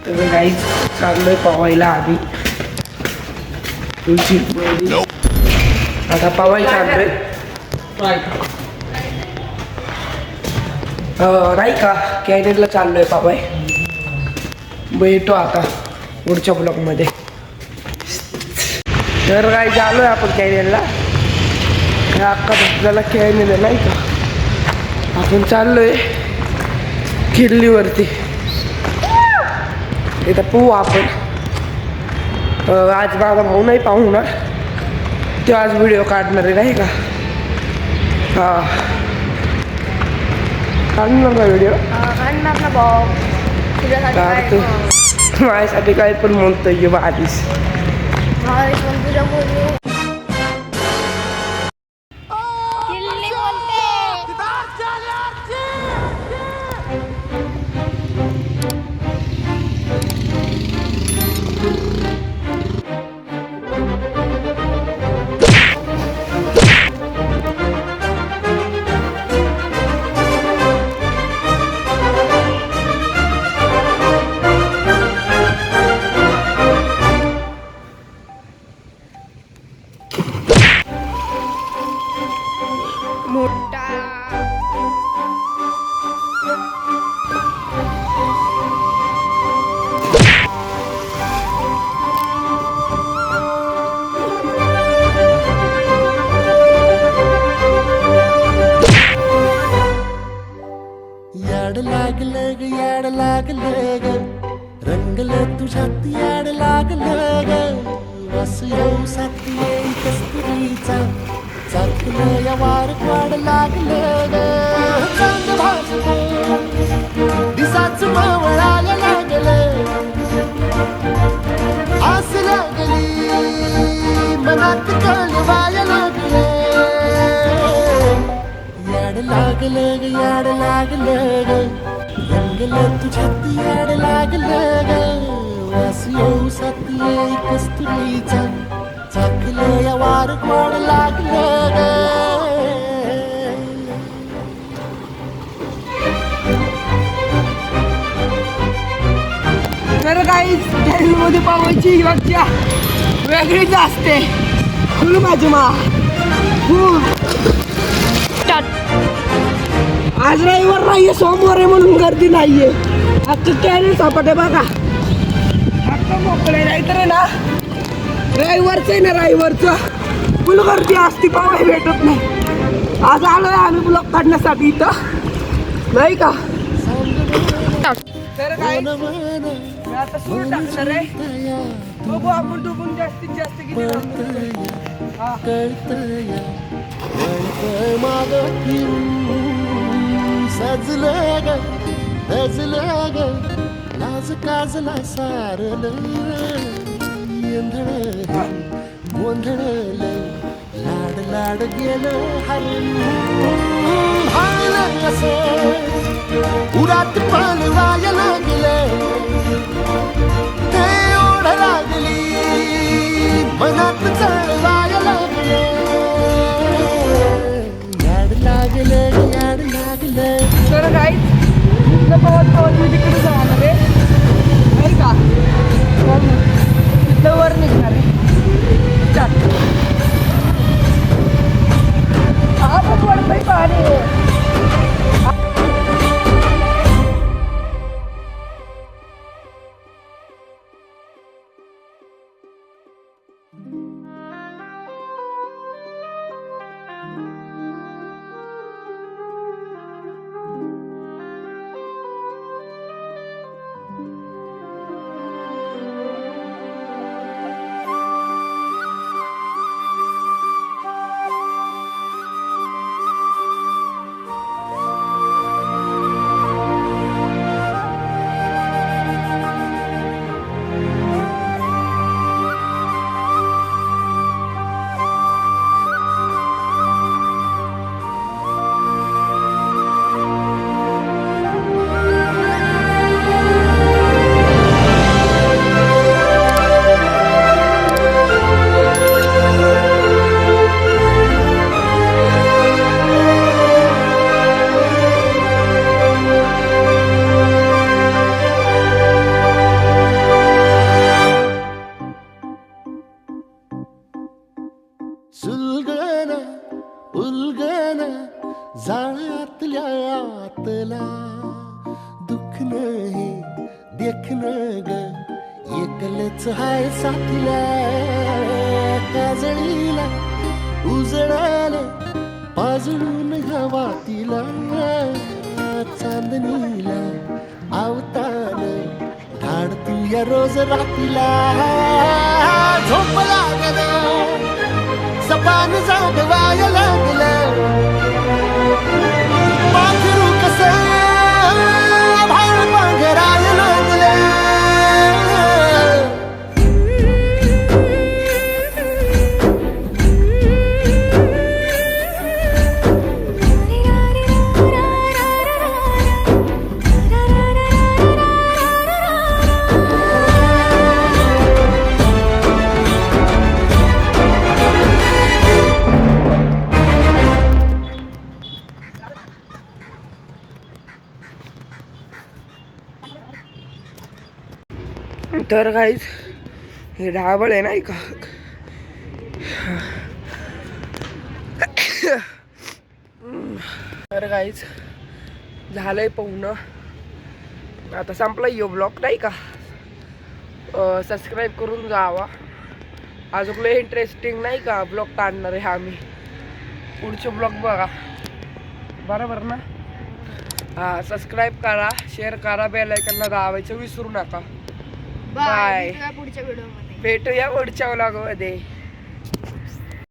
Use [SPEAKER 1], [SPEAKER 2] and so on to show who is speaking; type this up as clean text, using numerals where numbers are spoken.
[SPEAKER 1] तर काही चाललोय पवायला आधी तुझी आता पवाय चाललोय नाही का कॅनेडला चाललोय पवाय भेटतो आता पुढच्या ब्लॉगमध्ये. तर काय चालू आहे आपण कॅनेडला अक्का आपल्याला कॅनेड नाही का आपण चाललोय किल्लीवरती इथं पाहू आपण. आज माझा भाऊ नाही पाहुणार तो आज व्हिडिओ काढणार आहे नाही का. हां काढणार ना व्हिडिओ काढतो माझ्यासाठी काय पण म्हणतोय आधीच.
[SPEAKER 2] याड लागलं ग रंगलं तुझ्यात याड लागलं ग वास येऊ साथी येई कस्तुरीचा चाकलं या वार वाड लागलं ग चांग भाजलं दिसाच मावळायला लागलं आस लागली मनात कळवायला लागलं याड लागलं ग याड लागलं ग रंगलं तुझ्यात याड लागलं ग वास येऊ साथी येई कस्तुरीचा चाकलं या वार वाड लागलं ग.
[SPEAKER 1] तर काही कॅनेडमध्ये पावायची मज्जा वेगळीच असते. फुल माझी आज रविवार नाहीये सोमवार आहे म्हणून गर्दी नाहीये. अख्खं कॅनेड सापडे बघा अख्खं मोकळे नाही तर ना रविवारचं आहे ना रविवारचं फुल गर्दी असती पावाय भेटत नाही. आज आलोय आम्ही ब्लॉग काढण्यासाठी इथं नाही का. तर काय आता सुरू टाकणार आहे बघू आपण डुबून जास्तीत जास्त किती
[SPEAKER 2] माग सजलं ग सजलं ग लाज काजला सारलं येंधळ गोंधळलं लाड लाड गेलं हरण असं उरात पालवायला लागलं ते ओढ लागली मनात चळवायला लागलं याड लागलं याड लागलं.
[SPEAKER 1] तर काही पवत पवत मी तिकडे जाणार आहे नाही का तिथलं वर निघणार आहे. हा पण पडतंय पाणी
[SPEAKER 2] देखणं ग एकलच हाय साथीला काजळीला उजळाले पाजळून ह्या वातीला चांदणीला आवतान ठाण तू या रोज रातीला झोप लागल सपान जागवाय लागलं पाखरू कसं भाळ पांघराय लागलं
[SPEAKER 1] तर गाईज हे ढाबळ आहे नाही का तर गाईज झालंय पोहणं आता संपला यो ब्लॉग नाही का सबस्क्राईब करून जावा अजून लय इंटरेस्टिंग नाही का ब्लॉग काढणार आहे आम्ही पुढचे ब्लॉग बघा बरोबर ना हा सबस्क्राईब करा शेअर करा बेल आयकॉनला दाबायचं विसरू नका बाय
[SPEAKER 3] पुढच्या व्हिडिओमध्ये
[SPEAKER 1] भेटूया पुढच्या व्लॉगमध्ये